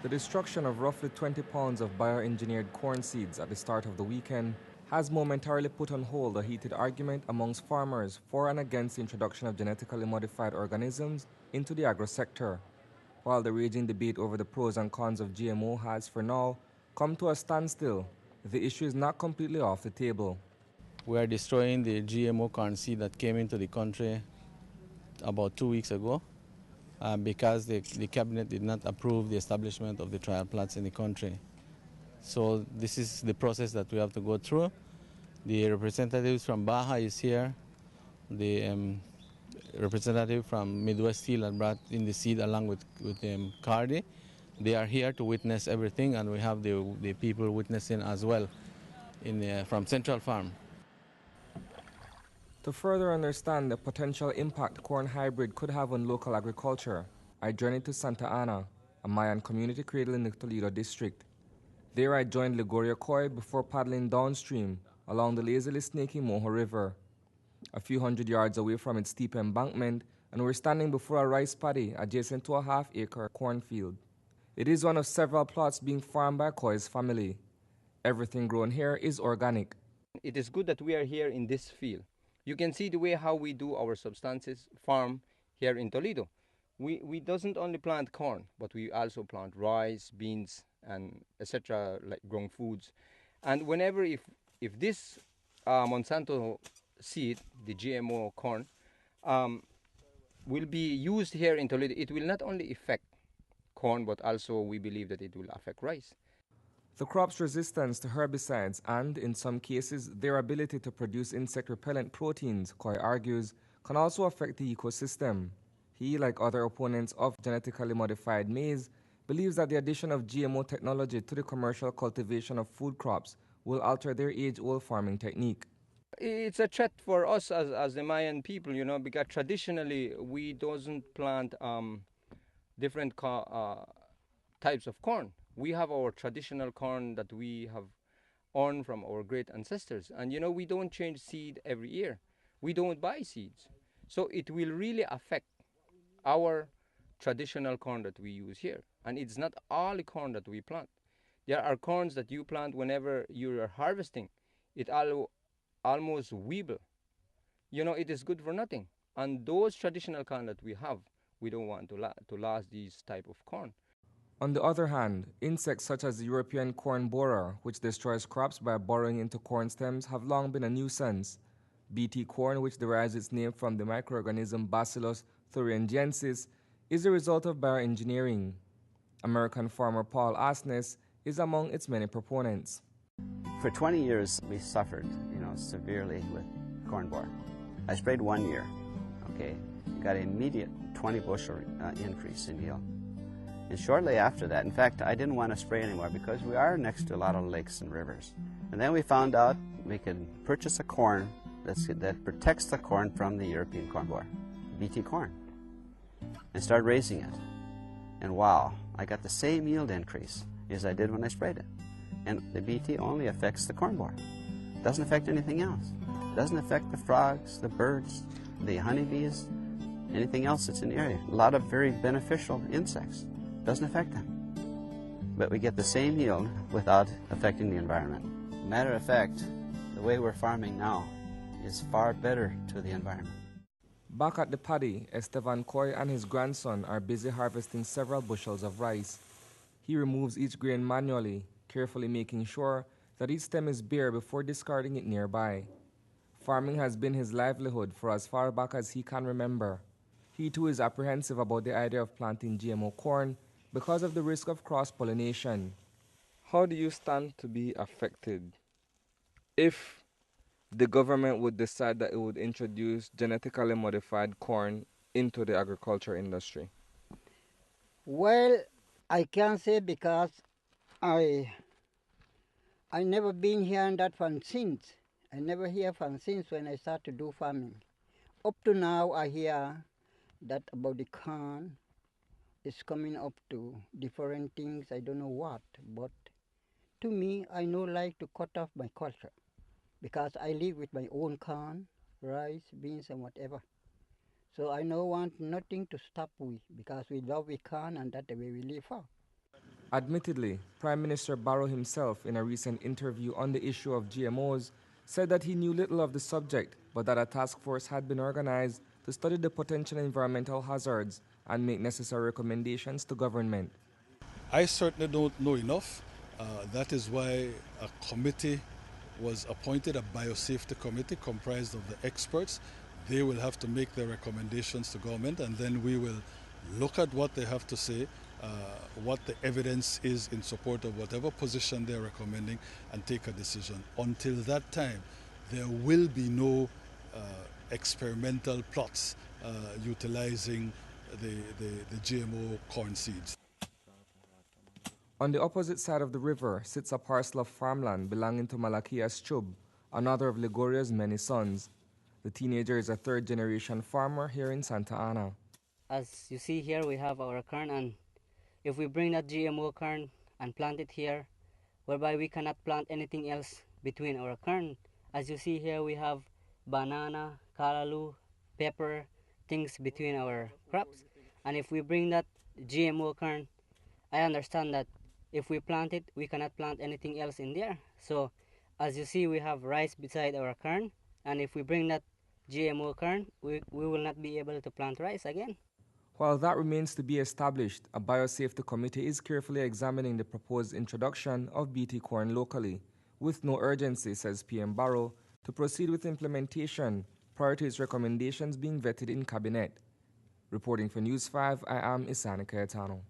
The destruction of roughly 20 pounds of bioengineered corn seeds at the start of the weekend has momentarily put on hold a heated argument amongst farmers for and against the introduction of genetically modified organisms into the agro-sector, while the raging debate over the pros and cons of GMO has, for now, come to a standstill. The issue is not completely off the table. We are destroying the GMO corn seed that came into the country about 2 weeks ago because the cabinet did not approve the establishment of the trial plots in the country. So this is the process that we have to go through. The representatives from Baja is here. The representative from Midwest Steel that brought in the seed along with Cardi. They are here to witness everything, and we have the people witnessing as well from Central Farm. To further understand the potential impact corn hybrid could have on local agriculture, I journeyed to Santa Ana, a Mayan community cradle in the Toledo district. There I joined Ligoria Koi before paddling downstream along the lazily snaking Moho River. A few hundred yards away from its steep embankment, and we're standing before a rice paddy adjacent to a half-acre cornfield. It is one of several plots being farmed by Koi's family. Everything grown here is organic. It is good that we are here in this field. You can see the way how we do our substances farm here in Toledo. We doesn't only plant corn, but we also plant rice, beans, and etc. like grown foods. And whenever if this Monsanto seed, the GMO corn, will be used here in Toledo, it will not only affect corn, but also we believe that it will affect rice. The crop's resistance to herbicides and, in some cases, their ability to produce insect repellent proteins, Coy argues, can also affect the ecosystem. He, like other opponents of genetically modified maize, believes that the addition of GMO technology to the commercial cultivation of food crops will alter their age-old farming technique. It's a threat for us as the Mayan people, because traditionally we doesn't plant different types of corn. We have our traditional corn that we have earned from our great ancestors. And we don't change seed every year. We don't buy seeds. So it will really affect our traditional corn that we use here. And it's not all the corn that we plant. There are corns that you plant whenever you are harvesting. It almost weeble. It is good for nothing. And those traditional corn that we have, we don't want to lose these type of corn. On the other hand, insects such as the European corn borer, which destroys crops by burrowing into corn stems, have long been a nuisance. BT corn, which derives its name from the microorganism Bacillus thuringiensis, is the result of bioengineering. American farmer Paul Asnes is among its many proponents. For 20 years, we suffered, severely with corn borer. I sprayed 1 year, okay, got an immediate 20 bushel increase in yield. And shortly after that, in fact, I didn't want to spray anymore because we are next to a lot of lakes and rivers. And then we found out we could purchase a corn that protects the corn from the European corn borer, BT corn, and start raising it. And wow, I got the same yield increase as I did when I sprayed it. And the BT only affects the corn borer. It doesn't affect anything else. It doesn't affect the frogs, the birds, the honeybees, anything else that's in the area. A lot of very beneficial insects. Doesn't affect them. But we get the same yield without affecting the environment. Matter of fact, the way we're farming now is far better to the environment. Back at the paddy, Esteban Coy and his grandson are busy harvesting several bushels of rice. He removes each grain manually, carefully making sure that each stem is bare before discarding it nearby. Farming has been his livelihood for as far back as he can remember. He too is apprehensive about the idea of planting GMO corn because of the risk of cross-pollination. How do you stand to be affected if the government would decide that it would introduce genetically modified corn into the agriculture industry? Well, I can't say because I never been here in that farm since. I never hear from since when I start to do farming. Up to now, I hear that about the corn is coming up to different things, I don't know what, but to me, I no like to cut off my culture because I live with my own corn, rice, beans, and whatever. So I no want nothing to stop we because we love we corn and that's the way we live for. Admittedly, Prime Minister Barrow himself, in a recent interview on the issue of GMOs, said that he knew little of the subject, but that a task force had been organized to study the potential environmental hazards and make necessary recommendations to government. I certainly don't know enough. That is why a committee was appointed, a biosafety committee comprised of the experts. They will have to make their recommendations to government, and then we will look at what they have to say, what the evidence is in support of whatever position they're recommending, and take a decision. Until that time, there will be no experimental plots utilizing the GMO corn seeds. On the opposite side of the river sits a parcel of farmland belonging to Malachias Chub, another of Ligoria's many sons. The teenager is a third-generation farmer here in Santa Ana. As you see here, we have our corn, and if we bring that GMO corn and plant it here, whereby we cannot plant anything else between our corn. As you see here, we have banana, callaloo, pepper, things between our crops. And if we bring that GMO corn, I understand that if we plant it, we cannot plant anything else in there. So as you see, we have rice beside our corn, and if we bring that GMO corn, we will not be able to plant rice again. While that remains to be established, a biosafety committee is carefully examining the proposed introduction of BT corn locally, with no urgency, says PM Barrow, to proceed with implementation prior to its recommendations being vetted in Cabinet. Reporting for News 5, I am Isani Cayetano.